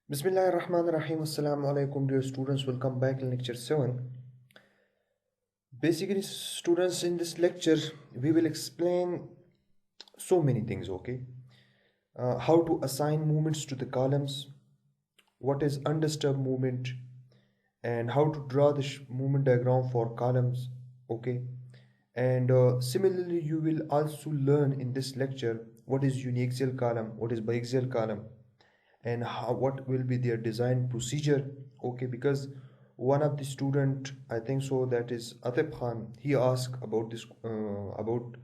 Bismillahirrahmanirrahim. Assalamu alaikum, dear students. Welcome back in lecture 7. Basically, students, in this lecture, we will explain so many things, okay? How to assign movements to the columns, what is undisturbed movement, and how to draw the movement diagram for columns, okay? And similarly, you will also learn in this lecture what is uniaxial column, what is biaxial column, and what will be their design procedure, okay? Because one of the student, I think so, that is Atif Khan, he asked about this about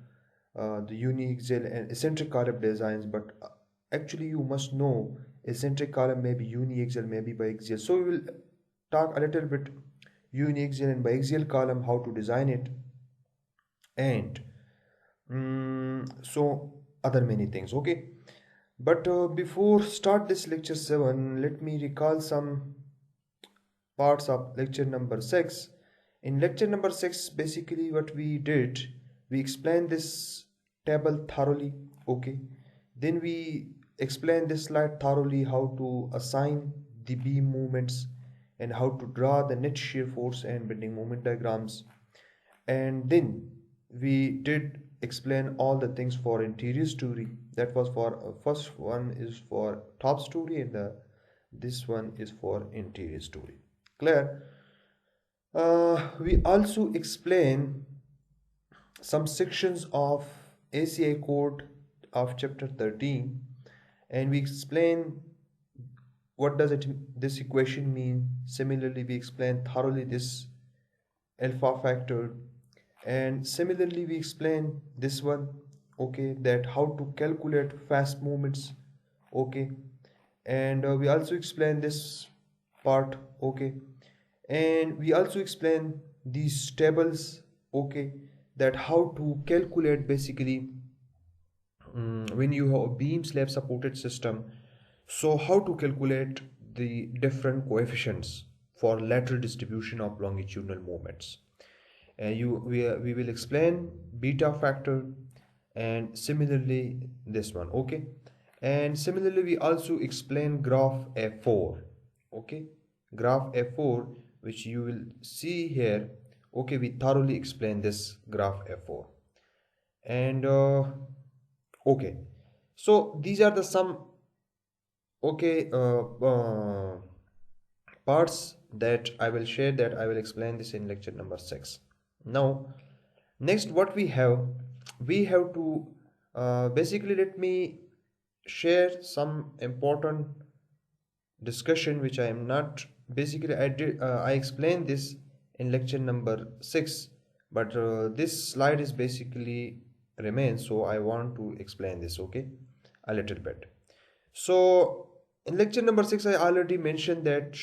the uniaxial and eccentric column designs, but actually you must know eccentric column may be uniaxial, maybe biaxial. So we will talk a little bit uniaxial and biaxial column, how to design it, and so other many things, okay? But before start this lecture 7, let me recall some parts of lecture number 6. In lecture number 6, basically what we did, we explained this table thoroughly, okay? Then we explained this slide thoroughly, how to assign the beam movements and how to draw the net shear force and bending moment diagrams. And then we did explain all the things for interior story. That was for first one is for top story, and this one is for interior story. Clear? We also explain some sections of ACI code of chapter 13, and we explain what does this equation mean. Similarly, we explain thoroughly this alpha factor, and similarly we explain this one, okay, that how to calculate fast movements, okay. And we also explain this part, okay. And we also explain these tables, okay, that how to calculate basically when you have a beam slab supported system, so how to calculate the different coefficients for lateral distribution of longitudinal moments. We will explain beta factor, and similarly this one, okay. And similarly we also explain graph F4, okay, graph F4, which you will see here, okay. We thoroughly explain this graph F4. And okay, so these are the some, okay, parts that I will share, that I will explain this in lecture number 6. Now next what we have to basically, let me share some important discussion which I am not, basically I explained this in lecture number 6, but this slide is basically remains, so I want to explain this, okay, a little bit. So in lecture number 6 I already mentioned that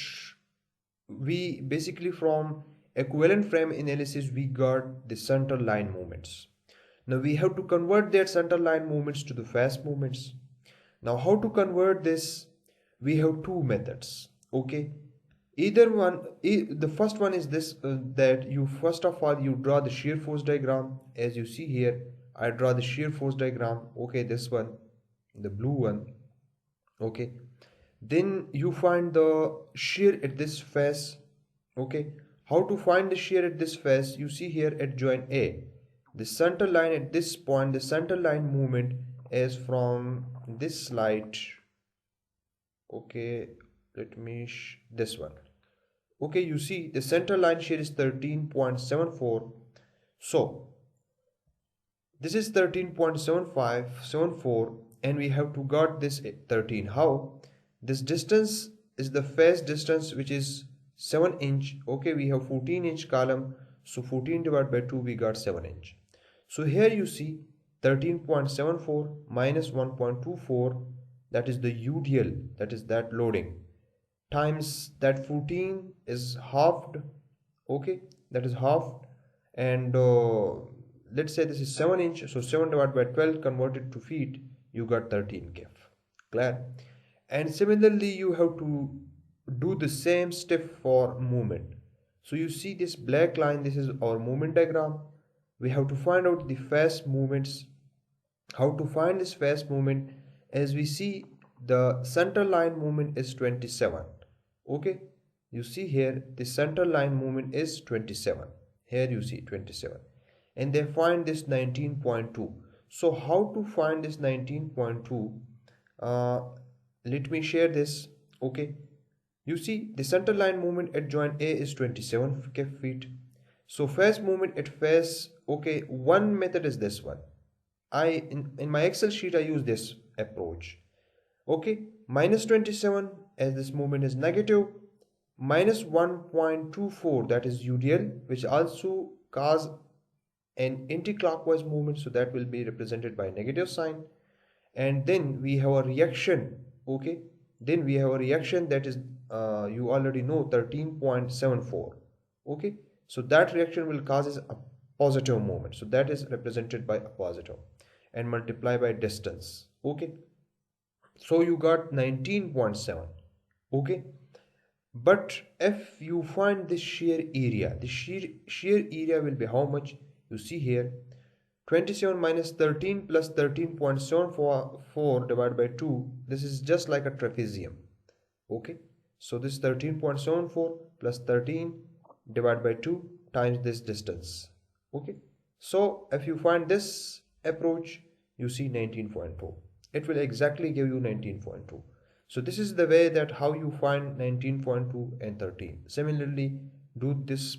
we basically from equivalent frame analysis we got the center line movements. Now we have to convert that center line movements to the fast movements. Now how to convert this? We have two methods, okay. Either one, the first one is this, that you first of all you draw the shear force diagram. As you see here, I draw the shear force diagram, okay, this one, the blue one, okay. Then you find the shear at this face, okay. How to find the shear at this face? You see here at joint A, the center line at this point, the center line movement is from this slide, okay. Let me this one, okay. You see the center line shear is 13.74. So this is 13.7574, and we have to got this 13. How? This distance is the face distance, which is 7 inch, okay. We have 14-inch column, so 14 divided by 2 we got 7 inch. So here you see 13.74 minus 1.24, that is the UDL, that is that loading, times that 14 is halved, okay, that is halved. And let's say this is 7 inch, so 7 divided by 12 converted to feet, you got 13 kf. Clear? And similarly you have to do the same step for movement. So you see this black line, this is our movement diagram. We have to find out the fast movements. How to find this fast movement? As we see the center line moment is 27. Okay, you see here the center line moment is 27. Here you see 27, and they find this 19.2. So how to find this 19.2? uh, Let me share this. Okay, you see the center line moment at joint A is 27 feet. So phase moment at phase, okay, one method is this one. In my Excel sheet I use this approach. Okay, minus 27 as this moment is negative, minus 1.24 that is UDL, which also cause an anti-clockwise movement, so that will be represented by negative sign. And then we have a reaction. Okay, then we have a reaction that is you already know 13.74. Okay, so that reaction will causes a positive moment, so that is represented by a positive and multiply by distance. Okay, so you got 19.7. Okay, but if you find the shear area, the shear area will be how much? You see here 27 minus 13 plus 13.74 divided by 2. This is just like a trapezium. Okay, so this 13.74 plus 13 divided by 2 times this distance. Okay, so if you find this approach, you see 19.2. It will exactly give you 19.2. So this is the way that how you find 19.2 and 13. Similarly, do this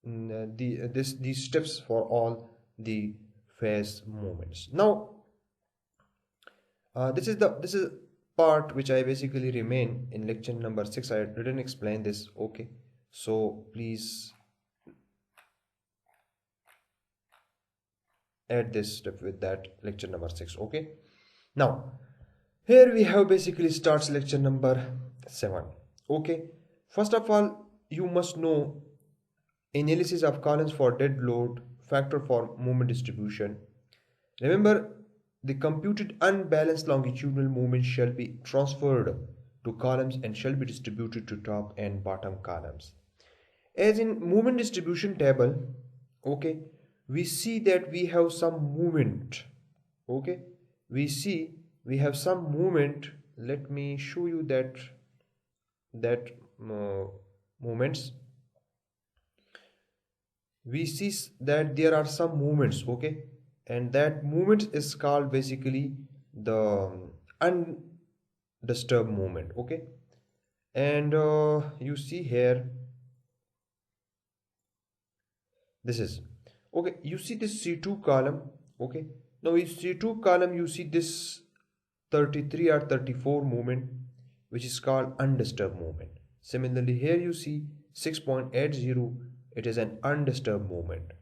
these steps for all the phase movements. Now this is part which I basically remain in lecture number 6. I didn't explain this. Okay, so please add this step with that lecture number 6. Okay, now here we have basically starts lecture number 7. Okay, first of all you must know analysis of columns for dead load, factor for moment distribution. Remember, the computed unbalanced longitudinal moment shall be transferred to columns and shall be distributed to top and bottom columns. As in moment distribution table, okay, we see that we have some movement. Okay, we see we have some movement. Let me show you that movements. We see that there are some movements. Okay, and that movement is called basically the undisturbed movement. Okay, and you see here this is okay. You see this C2 column. Okay, now in C2 column you see this 33 or 34 movement, which is called undisturbed movement. Similarly here you see 6.80, it is an undisturbed movement.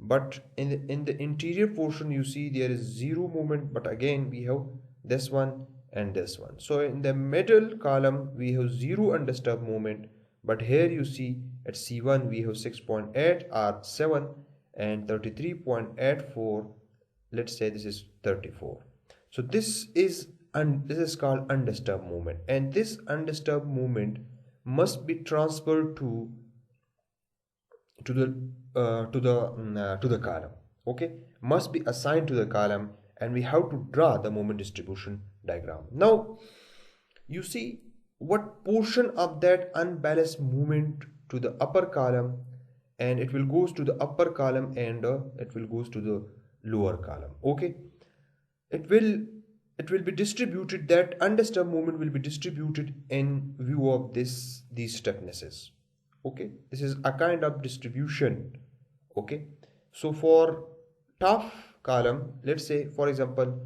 But in the interior portion you see there is zero movement, but again we have this one and this one. So in the middle column we have zero undisturbed movement, but here you see at C1 we have 6.8 or 7 and 33.84. Let's say this is 34. So this is called undisturbed movement, and this undisturbed movement must be transferred to the column. Okay, must be assigned to the column, and we have to draw the moment distribution diagram. Now you see what portion of that unbalanced movement to the upper column, and it will goes to the upper column, and it will goes to the lower column. Okay, it will be distributed, that undisturbed movement will be distributed in view of these stiffnesses. Okay, this is a kind of distribution. Okay, so for top column, let's say for example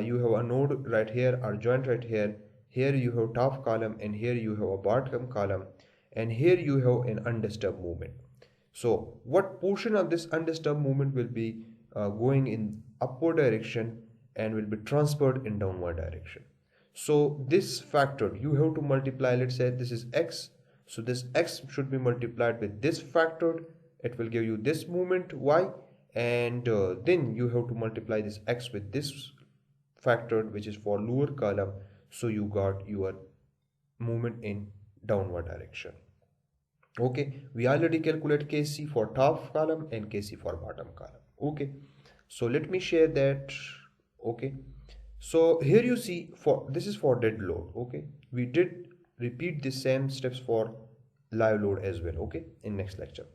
you have a node right here or joint right here. Here you have top column, and here you have a bottom column, and here you have an undisturbed movement. So what portion of this undisturbed movement will be going in upward direction and will be transferred in downward direction? So this factor you have to multiply. Let's say this is x, so this x should be multiplied with this factor. It will give you this movement y, and then you have to multiply this x with this factor, which is for lower column. So you got your movement in downward direction. Okay, we already calculate Kc for top column and Kc for bottom column. Okay, so let me share that. Okay, So here you see, for this is for dead load. Okay, we did repeat the same steps for live load as well. Okay, in next lecture.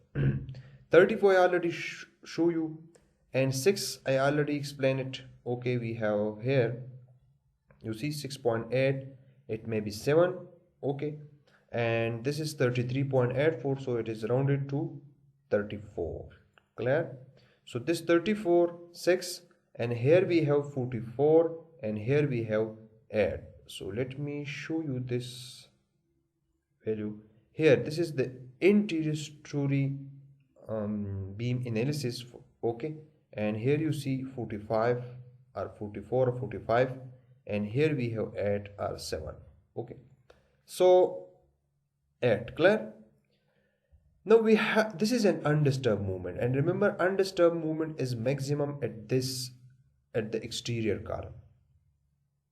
34 I already show you, and 6 I already explained it. Okay, we have here, you see 6.8, it may be 7. Okay, and this is 33.84, so it is rounded to 34. Clear? So this 34, 6, and here we have 44, and here we have 8. So let me show you this value here. This is the interior story beam analysis. Okay, and here you see 45 or 44 or 45, and here we have 8 or 7. Okay, so 8. Clear? Now we have, this is an undisturbed movement, and remember, undisturbed movement is maximum at this, at the exterior column.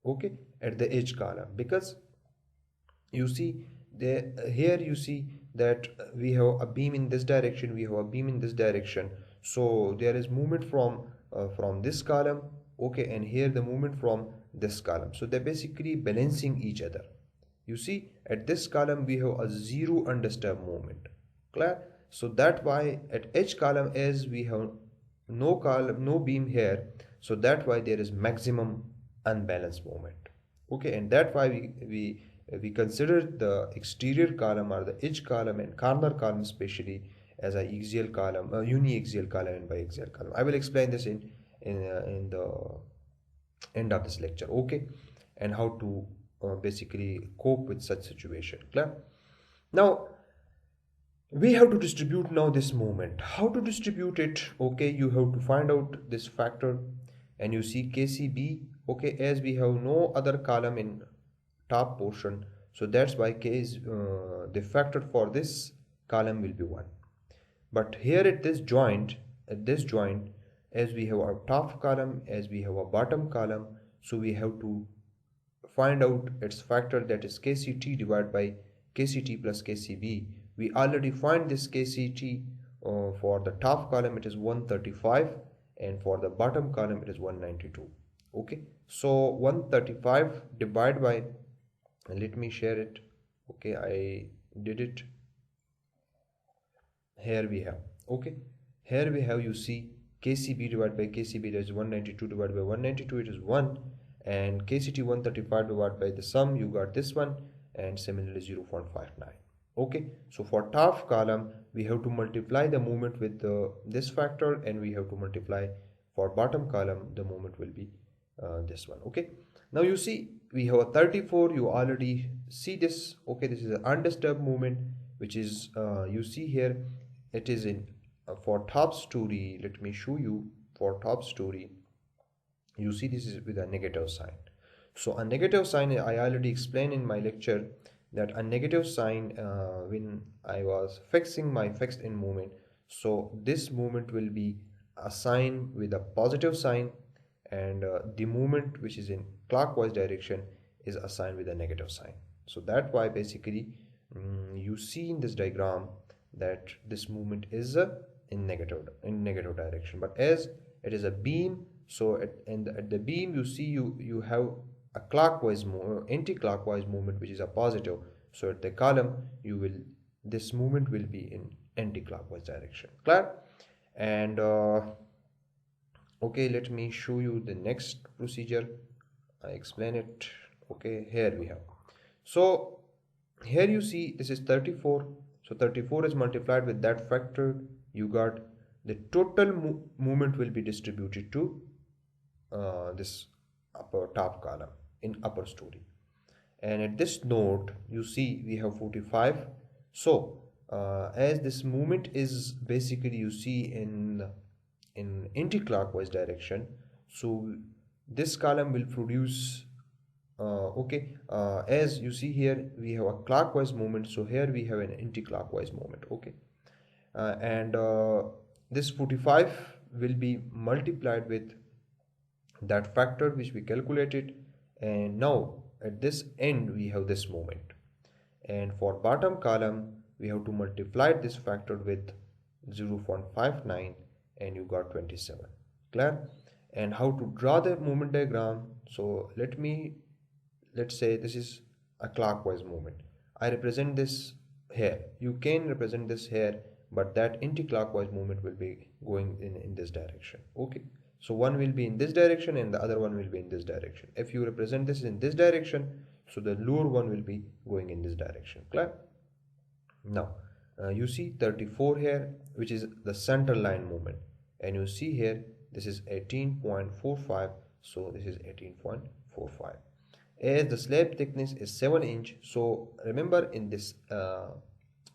Okay, at the edge column, because you see here you see that we have a beam in this direction, we have a beam in this direction, so there is movement from this column. Okay, and here the movement from this column, so they're basically balancing each other. You see, at this column we have a zero undisturbed movement. Clear? So that why at each column, as we have no column, no beam here, so that why there is maximum unbalanced movement. Okay, and that why we consider the exterior column or the edge column and corner column especially as a axial column, a uniaxial column and bi-axial column. I will explain this in the end of this lecture. Okay, and how to basically cope with such situation. Clear? Now we have to distribute now this moment. How to distribute it? Okay, you have to find out this factor, and you see KCB. Okay, as we have no other column in top portion, so that's why K is the factor for this column will be 1. But here at this joint, as we have our top column, as we have a bottom column, so we have to find out its factor, that is KCT divided by KCT plus KCB. We already find this KCT for the top column it is 135, and for the bottom column it is 192. Okay, so 135 divided by, let me share it. Okay, I did it. Here we have, okay, here we have, you see, KCB divided by KCB, that is 192 divided by 192, it is 1, and KCT 135 divided by the sum, you got this one, and similarly 0.59. Okay, so for top column we have to multiply the moment with this factor, and we have to multiply for bottom column, the moment will be this one. Okay, now you see we have a 34, you already see this. Okay, this is an undisturbed movement, which is you see here it is in for top story. Let me show you. For top story, you see this is with a negative sign. So a negative sign, I already explained in my lecture that a negative sign, when I was fixing my fixed end movement, so this movement will be assigned with a positive sign, and the movement which is in clockwise direction is assigned with a negative sign. So that's why basically you see in this diagram that this movement is in negative direction. But as it is a beam, so at the beam you see you have a clockwise anti-clockwise movement which is a positive. So at the column this movement will be in anti-clockwise direction. Clear? And okay, let me show you the next procedure. I explain it. Okay, here we have, so here you see this is 34, so 34 is multiplied with that factor, you got the total movement will be distributed to this upper top column in upper story. And at this node you see we have 45. So as this movement is basically you see in anti-clockwise direction, so this column will produce okay, as you see here we have a clockwise movement, so here we have an anti-clockwise movement. Okay, and this 45 will be multiplied with that factor which we calculated, and now at this end we have this moment, and for bottom column we have to multiply this factor with 0.59, and you got 27. Clear? And how to draw the movement diagram. So let's say this is a clockwise movement. I represent this here. You can represent this here, but that anti-clockwise movement will be going in this direction. Okay. So one will be in this direction and the other one will be in this direction. If you represent this in this direction, so the lower one will be going in this direction. Clear? Now, you see 34 here, which is the center line movement, and you see here this is 18.45, so this is 18.45. As the slab thickness is 7 inch, so remember in this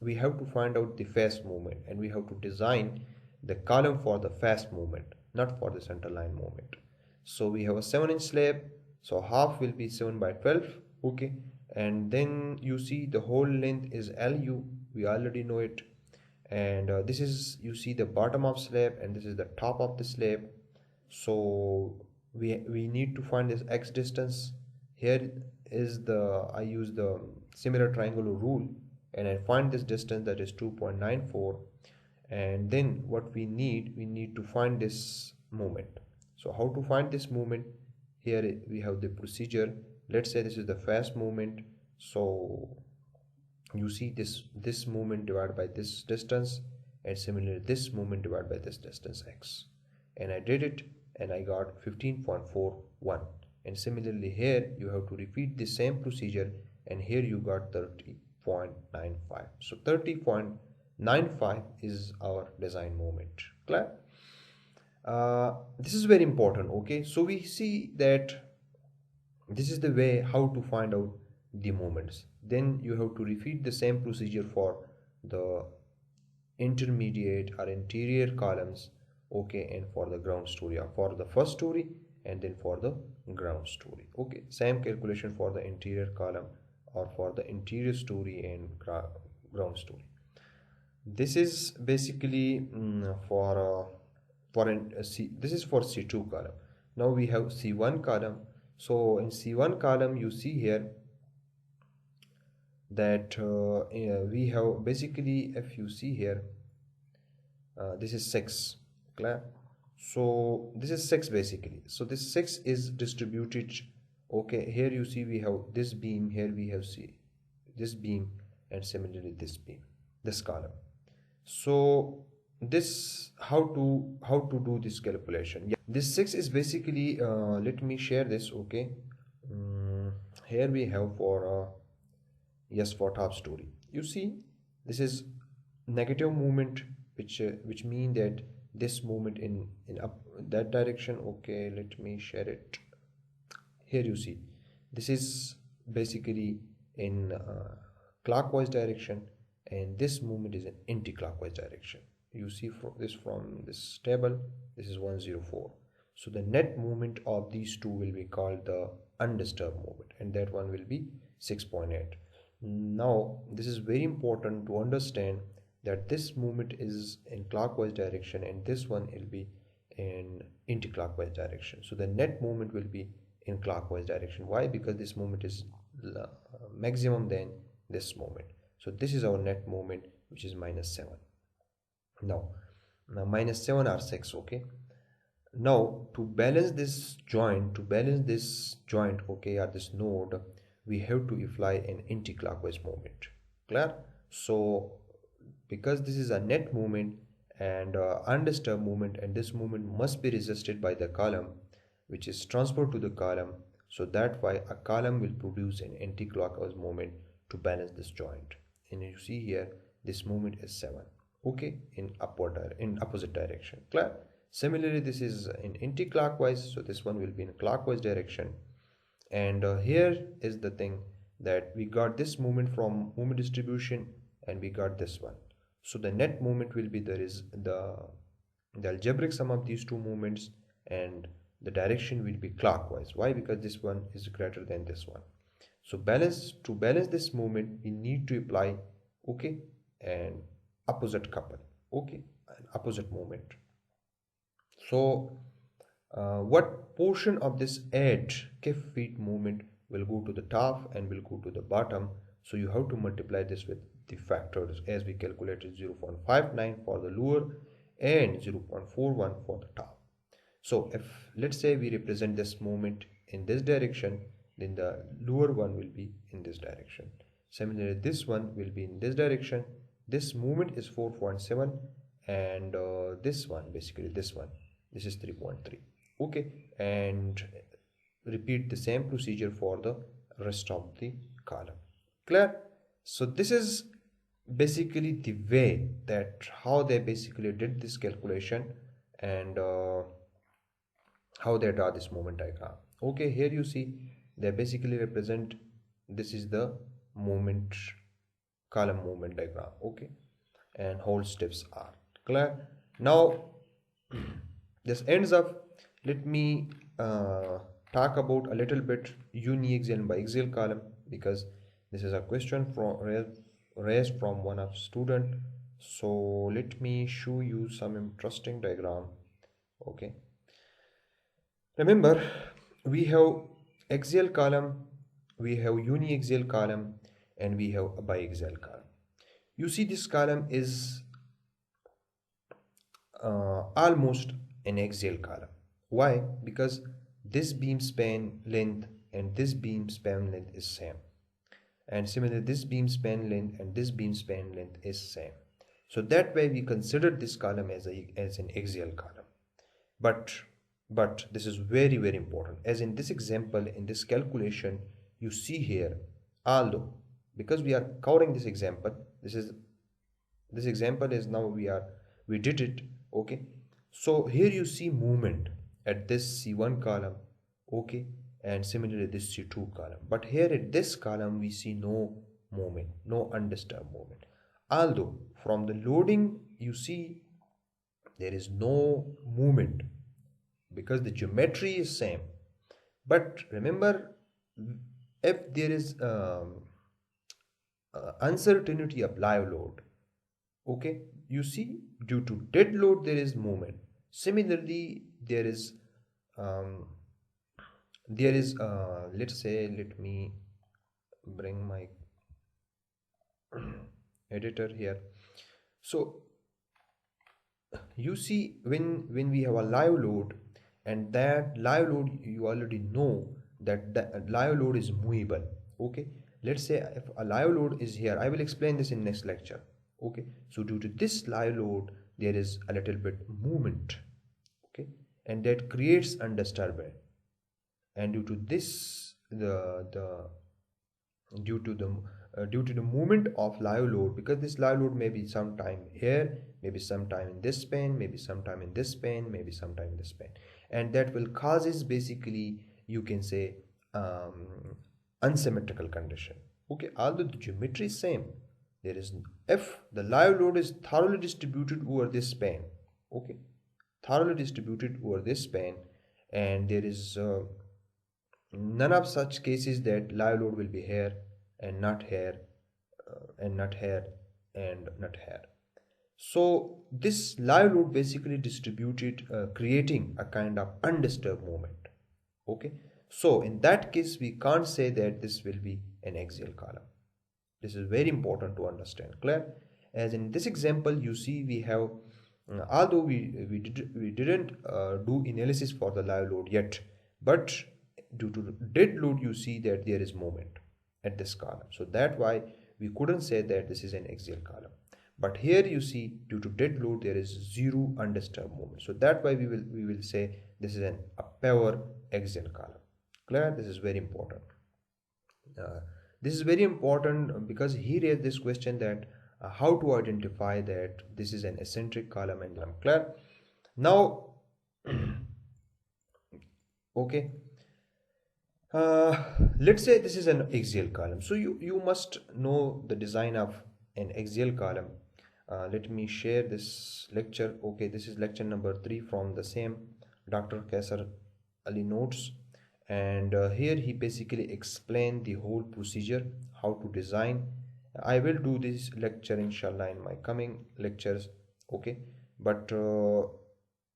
we have to find out the fast movement, and we have to design the column for the fast movement, not for the center line movement. So we have a 7-inch slab, so half will be 7 by 12. Okay, and then you see the whole length is LU, we already know it. And this is, you see the bottom of slab, and this is the top of the slab. So we need to find this x distance. Here is the, I use the similar triangular rule, and I find this distance, that is 2.94. And then what we need to find this moment. So how to find this moment? Here we have the procedure. Let's say this is the fast movement, so you see this movement divided by this distance, and similarly this movement divided by this distance x, and I did it and I got 15.41. and similarly here you have to repeat the same procedure, and here you got 30.95. so 30.95 is our design moment. Clear? This is very important. Okay, so we see that this is the way how to find out the moments. Then you have to repeat the same procedure for the intermediate or interior columns. Okay, and for the ground story, or for the first story and then for the ground story. Okay, same calculation for the interior column or for the interior story and ground story. This is basically this is for C2 column. Now we have C1 column. So in C1 column you see here that we have basically, if you see here, this is 6. Clear? So this is 6 basically. So this 6 is distributed. Okay, here you see we have this beam, here we have this beam, and similarly this beam, this column. So this how to do this calculation. Yeah, this 6 is basically let me share this. Okay, here we have for yes, for top story, you see this is negative movement, which mean that this movement in up that direction. Okay, let me share it. Here you see this is basically in clockwise direction, and this movement is in anti-clockwise direction. You see from this table, this is 104. So the net movement of these two will be called the undisturbed movement, and that one will be 6.8. Now this is very important to understand that this movement is in clockwise direction and this one will be in anti-clockwise direction. So the net movement will be in clockwise direction. Why? Because this movement is maximum than this moment. So this is our net moment, which is -7. Now -7 or 6. Okay, now to balance this joint, okay, or this node, we have to apply an anti-clockwise movement. Clear? So because this is a net movement and undisturbed movement, and this movement must be resisted by the column which is transferred to the column, so that why a column will produce an anti-clockwise movement to balance this joint. And you see here this movement is 7. Okay, in opposite direction. Clear? Similarly, this is in anti-clockwise, so this one will be in clockwise direction. And here is the thing, that we got this movement from moment distribution and we got this one. So the net movement will be the algebraic sum of these two movements, and the direction will be clockwise. Why? Because this one is greater than this one. So to balance this movement, we need to apply, okay, an opposite couple, okay, an opposite moment. So what portion of this edge kif feet movement will go to the top and will go to the bottom? So you have to multiply this with the factors, as we calculated 0.59 for the lower and 0.41 for the top. So if let's say we represent this moment in this direction, then the lower one will be in this direction. Similarly, this one will be in this direction. This movement is 4.7, and this one, basically this one, this is 3.3. Okay, and repeat the same procedure for the rest of the column. Clear? So this is basically the way that how they basically did this calculation, and how they draw this movement diagram. Okay, here you see they basically represent, this is the movement column movement diagram. Okay, and whole steps are clear. Now this ends up, let me talk about a little bit uniaxial and biaxial column, because this is a question from raised from one of student. So let me show you some interesting diagram. Okay, remember, we have axial column, we have uniaxial column, and we have a biaxial column. You see this column is almost an axial column. Why? Because this beam span length and this beam span length is same, and similarly this beam span length and this beam span length is same. So that way we consider this column as an axial column. But this is very very important, as in this example, in this calculation, you see here, although because we are covering this example, this example is now we did it. Okay, so here you see movement at this C1 column. Okay, and similarly this C2 column, but here at this column we see no movement, no undisturbed movement, although from the loading you see there is no movement because the geometry is same. But remember, if there is uncertainty of live load, okay, you see due to dead load there is movement. Similarly, um, there is let's say, let me bring my editor here. So you see, when we have a live load, and that live load, you already know that the live load is movable. Okay, let's say if a live load is here, I will explain this in next lecture. Okay, so due to this live load there is a little bit movement. Okay, and that creates undisturbed, and due to this, the due to the movement of live load, because this live load may be sometime here, maybe sometime in this span, maybe sometime in this span, maybe sometime in this span, and that will causes, basically you can say, unsymmetrical condition. Okay, although the geometry is same, there is, if the live load is thoroughly distributed over this span, okay, thoroughly distributed over this span, and there is none of such cases that live load will be here and not here, and not here and not here. So this live load basically distributed, creating a kind of undisturbed movement. Okay, so in that case we can't say that this will be an axial column. This is very important to understand. Clear? As in this example, you see we have, although we didn't do analysis for the live load yet, but due to dead load you see that there is movement at this column. So that why we couldn't say that this is an axial column. But here you see due to dead load there is zero undisturbed movement. So that why we will say this is a pure axial column. Clear? This is very important. This is very important because he raised this question that how to identify that this is an eccentric column and column. Clear? Now, okay. Let's say this is an axial column. So you must know the design of an axial column. Let me share this lecture. Okay, this is lecture number 3 from the same Dr. Kaisar Ali notes, and here he basically explained the whole procedure, how to design. I will do this lecture inshallah in my coming lectures. Okay, but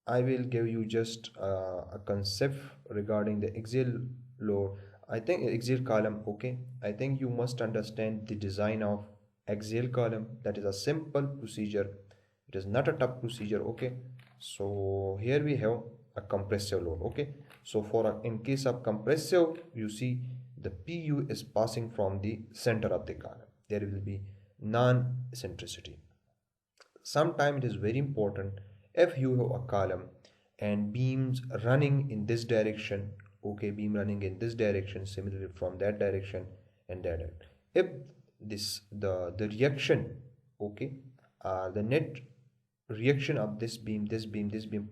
I will give you just a concept regarding the axial load. I think axial column. Okay, I think you must understand the design of axial column. That is a simple procedure. It is not a tough procedure. Okay, so here we have a compressive load. Okay, so in case of compressive, you see the pu is passing from the center of the column. There will be non-eccentricity. Sometimes it is very important, if you have a column and beams running in this direction, okay, beam running in this direction, similarly from that direction and that direction. If the reaction, okay, the net reaction of this beam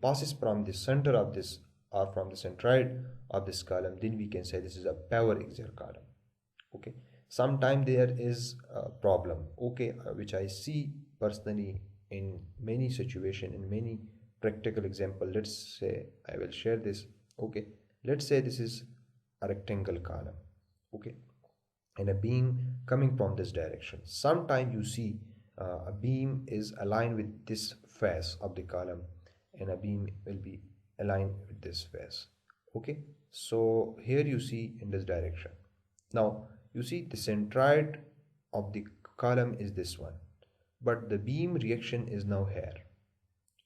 passes from the center of this or from the centroid of this column, then we can say this is a power axial column. Okay, sometimes there is a problem, okay, which I see personally in many situation, in many practical example. Let's say I will share this. Okay, let's say this is a rectangle column, okay, and a beam coming from this direction. Sometimes you see a beam is aligned with this face of the column, and a beam will be aligned with this face. Okay, so here you see in this direction. Now you see the centroid of the column is this one, but the beam reaction is now here.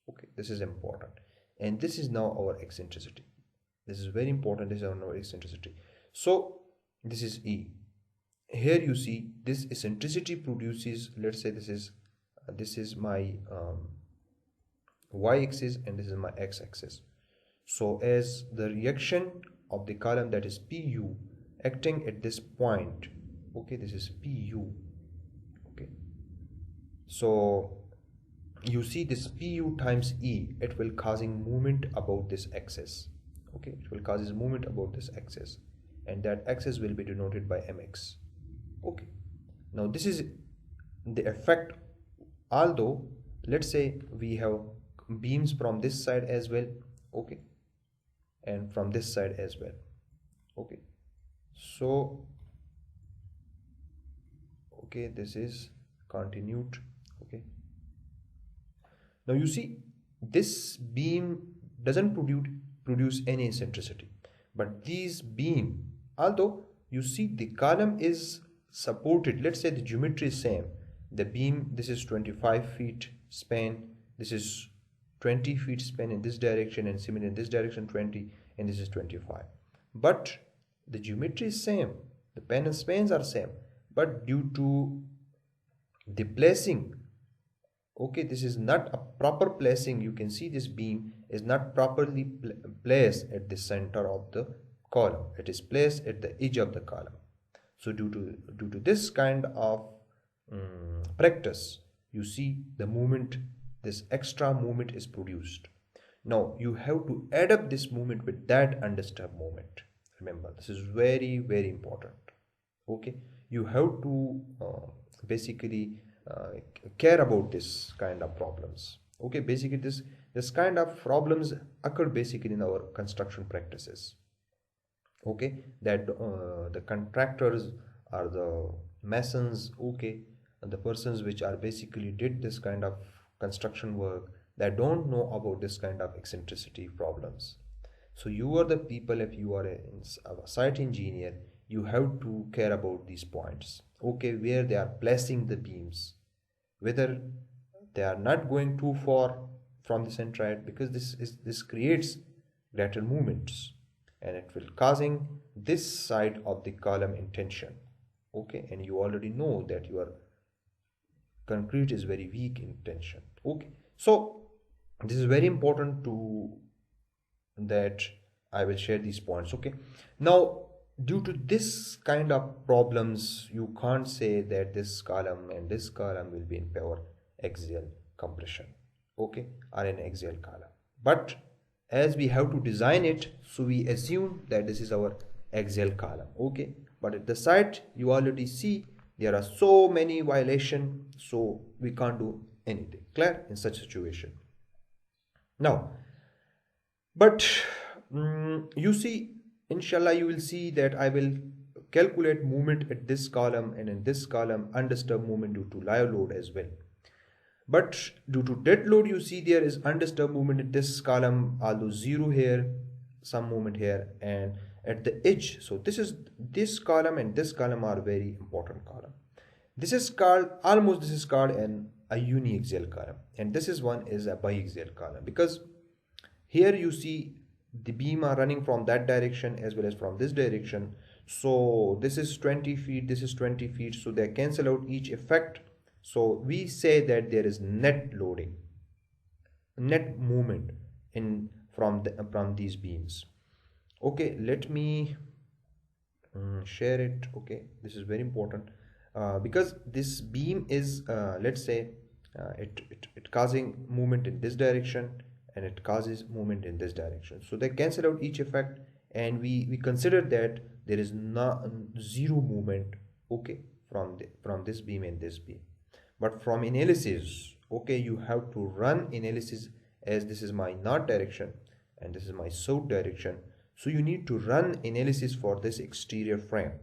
Okay, this is important, and this is now our eccentricity. This is very important. This is our eccentricity. So this is E. Here you see this eccentricity produces, let's say this is my y-axis and this is my x-axis. So as the reaction of the column, that is pu, acting at this point, okay, this is pu, okay, so you see this pu times E, it will causing movement about this axis. Okay, it will causes movement about this axis, and that axis will be denoted by mx. Okay, now this is the effect. Although let's say we have beams from this side as well, okay, and from this side as well. Okay, so okay, this is continued. Okay, now you see this beam doesn't produce any eccentricity, but these beam, although you see the column is supported, let's say the geometry is same, the beam, this is 25 feet span, this is 20 feet span in this direction, and similar in this direction 20, and this is 25, but the geometry is same, the panel spans are same, but due to the placing, okay, this is not a proper placing. You can see this beam is not properly placed at the center of the column. It is placed at the edge of the column. So due to this kind of practice, you see the movement, this extra movement is produced. Now you have to add up this movement with that undisturbed movement. Remember, this is very, very important. Okay, you have to basically care about this kind of problems. Okay, basically this kind of problems occur basically in our construction practices. Okay, that the contractors or the masons, okay, and the persons which are basically did this kind of construction work, that don't know about this kind of eccentricity problems. So you are the people, if you are a site engineer, you have to care about these points. Okay, where they are placing the beams, whether they are not going too far from the centroid, because this creates greater movements, and it will causing this side of the column in tension. Okay, and you already know that your concrete is very weak in tension. Okay, so this is very important to that I will share these points. Okay, now due to this kind of problems, you can't say that this column and this column will be in pure axial compression, okay, or an axial column. But as we have to design it, so we assume that this is our axial column. Okay, but at the site you already see there are so many violations, so we can't do anything. Clear in such situation. Now, but you see, inshallah, you will see that I will calculate movement at this column, and in this column undisturbed movement due to live load as well. But due to dead load, you see there is undisturbed movement in this column, although zero here, some movement here, and at the edge. So this column and this column are very important column. This is called a uniaxial column, and this is one is a biaxial column, because here you see the beam are running from that direction as well as from this direction. So this is 20 feet, this is 20 feet, so they cancel out each effect. So we say that there is net loading, net movement in from these beams. Okay, let me share it. Okay, this is very important because this beam is let's say it causing movement in this direction and it causes movement in this direction, so they cancel out each effect, and we consider that there is not zero movement, okay, from this beam and this beam. But from analysis, okay, you have to run analysis, as this is my north direction and this is my south direction. So you need to run analysis for this exterior frame,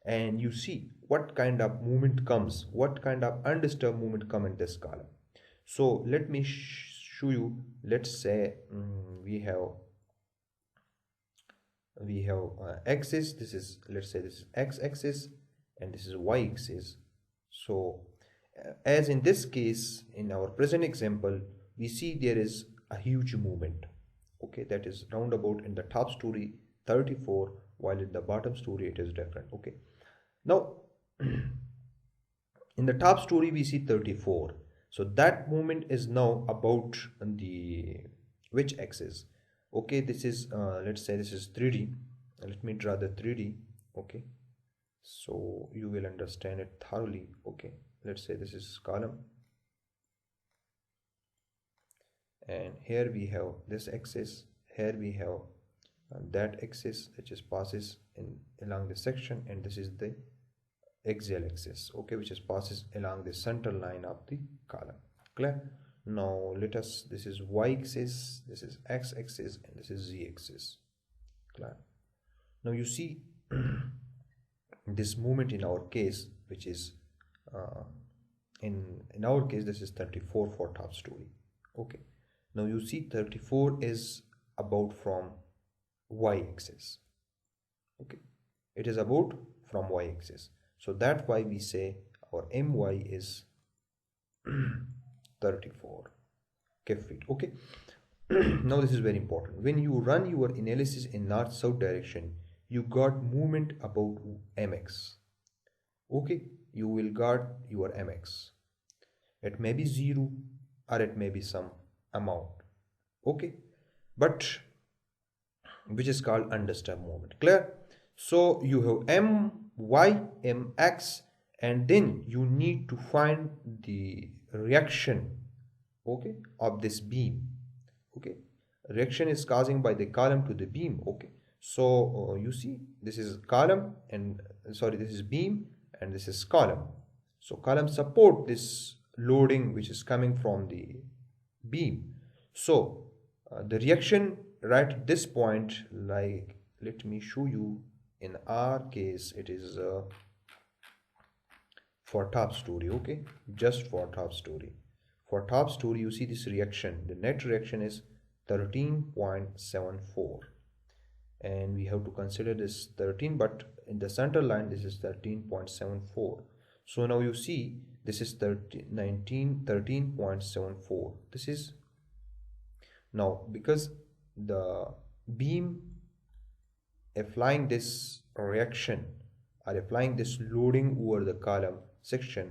and you see what kind of movement comes, what kind of undisturbed movement come in this column. So let me show you. Let's say we have axis. This is, let's say this is x axis and this is y axis. So as in this case, in our present example, we see there is a huge movement, okay, that is roundabout in the top story 34, while in the bottom story it is different. Okay, now in the top story we see 34, so that movement is now about the which axis? Okay, this is let's say this is 3D. Let me draw the 3D. Okay, so you will understand it thoroughly. Okay, let's say this is column, and here we have this axis, here we have that axis which is passes in along the section, and this is the axial axis, okay, which is passes along the center line of the column. Clear? Now let us, this is y axis, this is x axis, and this is z axis. Clear? Now you see this movement in our case, which is in our case this is 34 for top story. Okay, now you see 34 is about from y axis. Okay, it is about from y axis, so that's why we say our my is 34 feet. Okay, now this is very important. When you run your analysis in north south direction, you got movement about mx. Okay, you will got your mx. It may be 0 or it may be some amount. Okay, but which is called undisturbed movement. Clear? So you have my, mx, and then you need to find the reaction, okay, of this beam. Okay, reaction is causing by the column to the beam. Okay, so you see this is column, and sorry, this is beam and this is column. So column support this loading which is coming from the beam. So the reaction right at this point, like let me show you, in our case it is for top story. Okay, just for top story. For top story you see this reaction, the net reaction is 13.74, and we have to consider this 13, but in the center line this is 13.74. so now you see this is 13.74. This is now because the beam applying this reaction or applying this loading over the column section,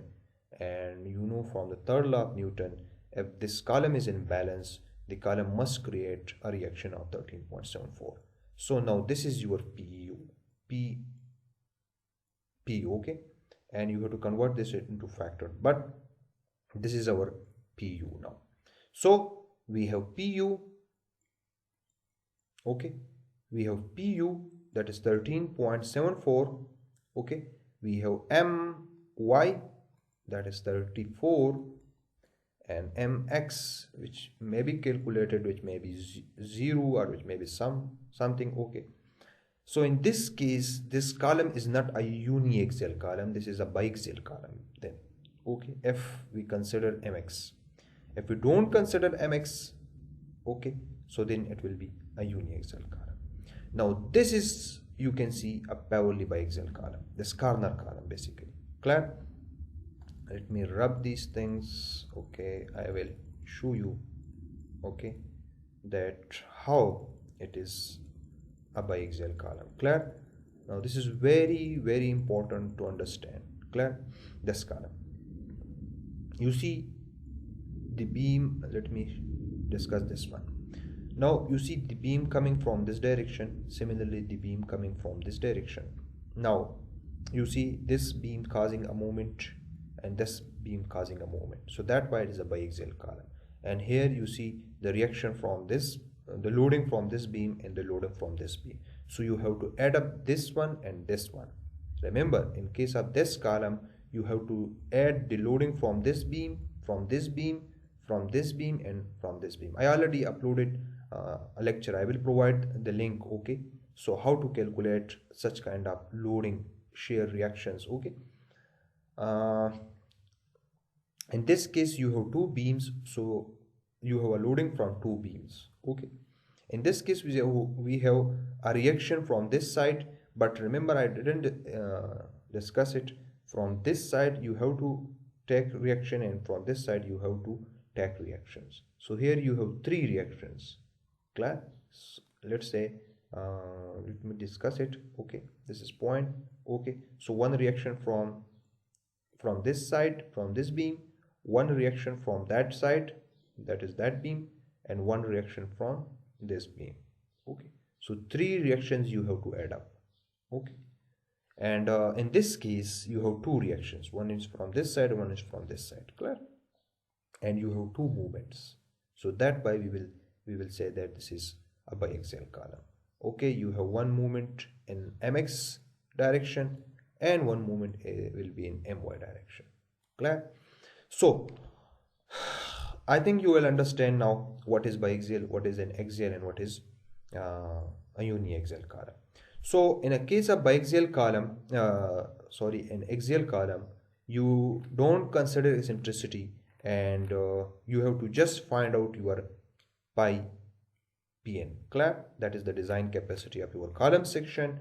and you know from the third law of Newton, if this column is in balance, the column must create a reaction of 13.74. so now this is your pu, okay, and you have to convert this into factor, but this is our pu now. So we have pu, okay, we have pu, that is 13.74. okay, we have my, that is 34, and mx, which may be calculated, which may be 0 or which may be something. Okay, so in this case this column is not a uniaxial column, this is a biaxial column then. Okay, if we consider mx, if we don't consider mx, okay, so then it will be a uniaxial column. Now this is, you can see, a purely biaxial column, this corner column basically. Clear? Let me rub these things. Okay, I will show you, okay, that how it is a biaxial column. Clear? Now this is very important to understand. Clear? This column, you see the beam. Let me discuss this one. Now you see the beam coming from this direction, similarly the beam coming from this direction. Now you see this beam causing a moment and this beam causing a moment, so that why it is a biaxial column. And here you see the reaction from this, the loading from this beam and the loading from this beam. So you have to add up this one and this one. Remember, in case of this column, you have to add the loading from this beam, from this beam, from this beam and from this beam. I already uploaded a lecture. I will provide the link. Okay, so how to calculate such kind of loading shear reactions. Okay, in this case you have two beams, so you have a loading from two beams. Okay, in this case we have a reaction from this side, but remember I didn't discuss it. From this side you have to take reaction and from this side you have to take reactions. So here you have three reactions. Clear? So let's say let me discuss it. Okay, this is point. Okay, so one reaction from this side, from this beam, one reaction from that side, that is that beam, and one reaction from this beam. Okay, so three reactions you have to add up. Okay, and in this case you have two reactions, one is from this side, one is from this side. Clear? And you have two movements, so that why we will say that this is a biaxial column. Okay, you have one movement in mx direction and one movement will be in my direction. Clear? So I think you will understand now what is biaxial, what is an axial, and what is a uniaxial column. So in a case of biaxial column, an axial column, you don't consider eccentricity, and you have to just find out your pi pn. Clear? That is the design capacity of your column section.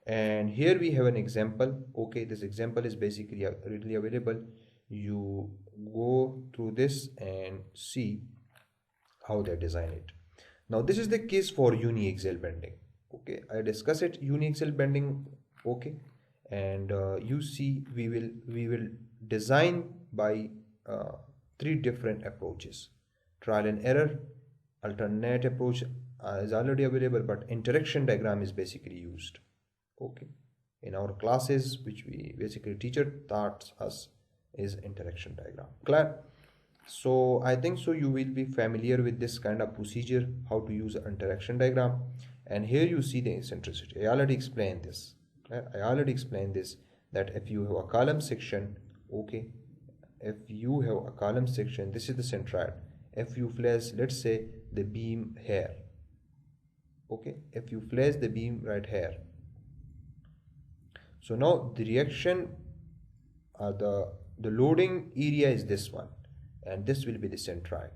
And here we have an example. Okay, this example is basically readily available. You go through this and see how they design it. Now this is the case for uniaxial bending. Okay, I discuss it, uniaxial bending. Okay, and you see we will design by three different approaches. Trial and error, alternate approach is already available, but interaction diagram is basically used. Okay, in our classes which we basically teacher taught us is interaction diagram. Clear? So I think so you will be familiar with this kind of procedure, how to use an interaction diagram. And here you see the eccentricity. I already explained this. I already explained this, that if you have a column section, okay, if you have a column section, this is the centroid. If you place, let's say, the beam here, okay, if you place the beam right here, so now the reaction, the loading area is this one, and this will be the centroid,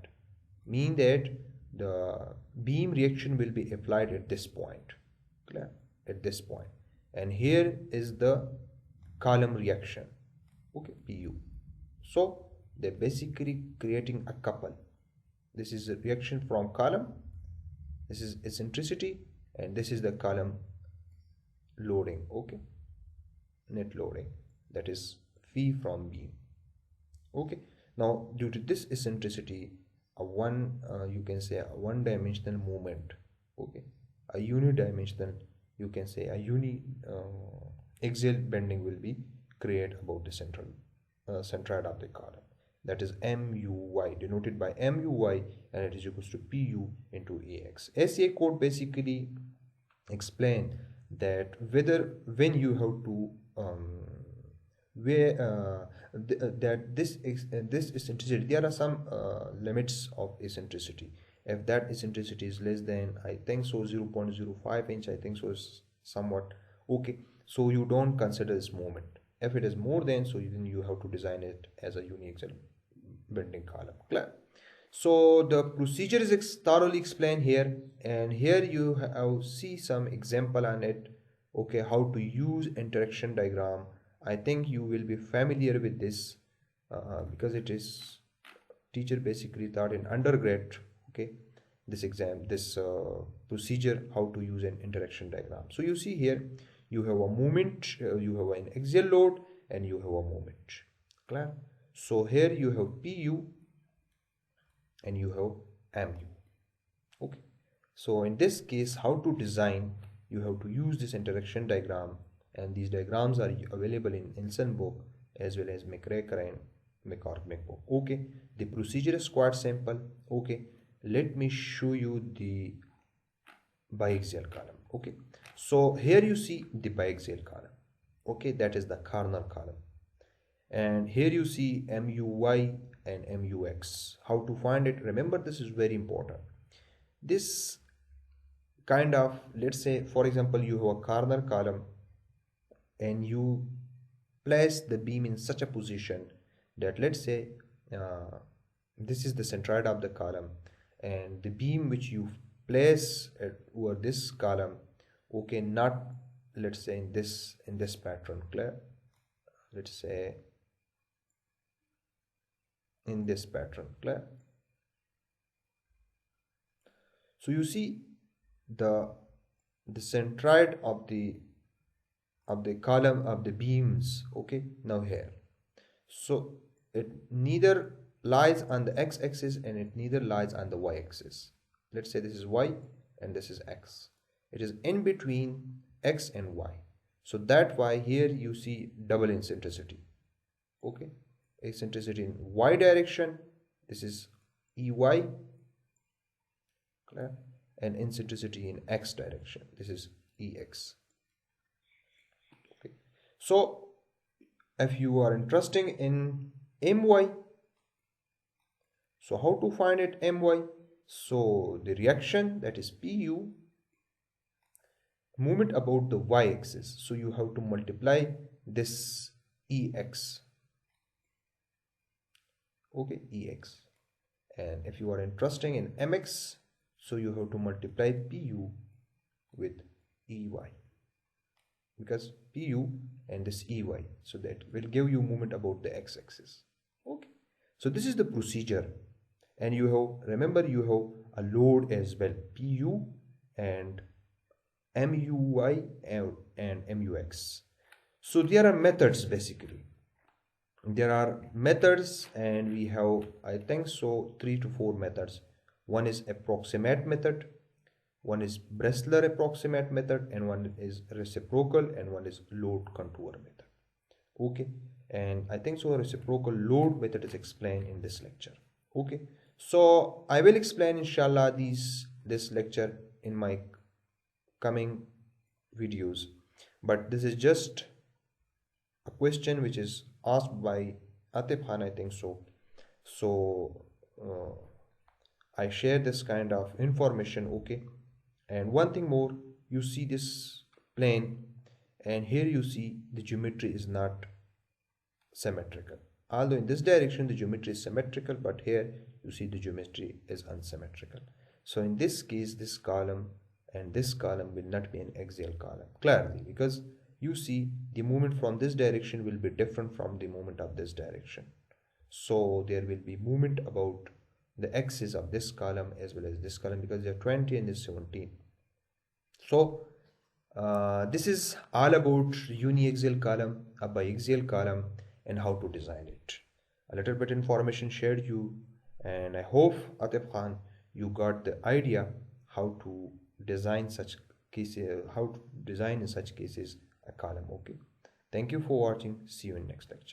mean that the beam reaction will be applied at this point. Clear? At this point, and here is the column reaction. Okay, pu. So they're basically creating a couple. This is a reaction from column, this is eccentricity, and this is the column loading. Okay, net loading, that is phi from beam. Okay, now due to this eccentricity, you can say a one-dimensional movement. Okay, a unidimensional, you can say a axial bending will be created about the centroid of the column. That is MUY, denoted by MUY, and it is equals to PU into AX. SA code basically explain that when you have to this eccentricity, there are some limits of eccentricity. If that eccentricity is less than, I think so, 0.05 inch, I think so is somewhat okay, so you don't consider this moment. If it is more than, so then you have to design it as a uniaxial bending column. Clear? So the procedure is thoroughly explained here, and here you have see some example on it. Okay, how to use interaction diagram. I think you will be familiar with this because it is teacher basically taught in undergrad. Okay, procedure how to use an interaction diagram. So you see here you have a moment, you have an axial load, and you have a moment. Clear? So here you have PU and you have MU. Okay. So in this case, how to design, you have to use this interaction diagram, and these diagrams are available in Ilsen book as well as McRaker and McCormick book. Okay, the procedure is quite simple. Okay, let me show you the biaxial column. Okay, so here you see the biaxial column. Okay, that is the corner column, and here you see MUY and MUX. How to find it? Remember, this is very important. This kind of, let's say for example, you have a corner column and you place the beam in such a position that, let's say, this is the centroid of the column, and the beam which you place over this column, okay, not, let's say, in this pattern. Clear? Let's say in this pattern. Clear? So you see the centroid of the column of the beams. Okay, now here, so it neither lies on the x-axis and it neither lies on the y-axis. Let's say this is y and this is x. It is in between x and y. So that why here you see double eccentricity. Okay, eccentricity in y direction, this is EY. Clear? And eccentricity in x direction, this is EX. Okay, so if you are interested in MY, so how to find it MY? So the reaction, that is PU, movement about the y-axis, so you have to multiply this EX. Okay, EX. And if you are interested in MX, so you have to multiply PU with EY, because PU and this EY, so that will give you movement about the x-axis. Okay, so this is the procedure, and you have, remember, you have a load as well, PU and MUY and MUX. So there are methods, basically there are methods, and we have, I think so, 3 to 4 methods. One is approximate method, one is Bressler approximate method, and one is reciprocal, and one is load contour method. Okay, and I think so reciprocal load method is explained in this lecture. Okay, so I will explain inshallah this lecture in my coming videos, but this is just a question which is asked by Atif Khan, I think so. So I share this kind of information. Okay, and one thing more, you see this plane, and here you see the geometry is not symmetrical, although in this direction the geometry is symmetrical, but here you see the geometry is unsymmetrical. So in this case, this column and this column will not be an axial column, clearly, because you see the movement from this direction will be different from the movement of this direction. So there will be movement about the axis of this column as well as this column, because they are 20 and this 17. So this is all about uniaxial column, a biaxial column, and how to design it. A little bit information shared you, and I hope, Atif Khan, you got the idea how to design such cases, how to design in such cases a column. Okay, thank you for watching. See you in next lecture.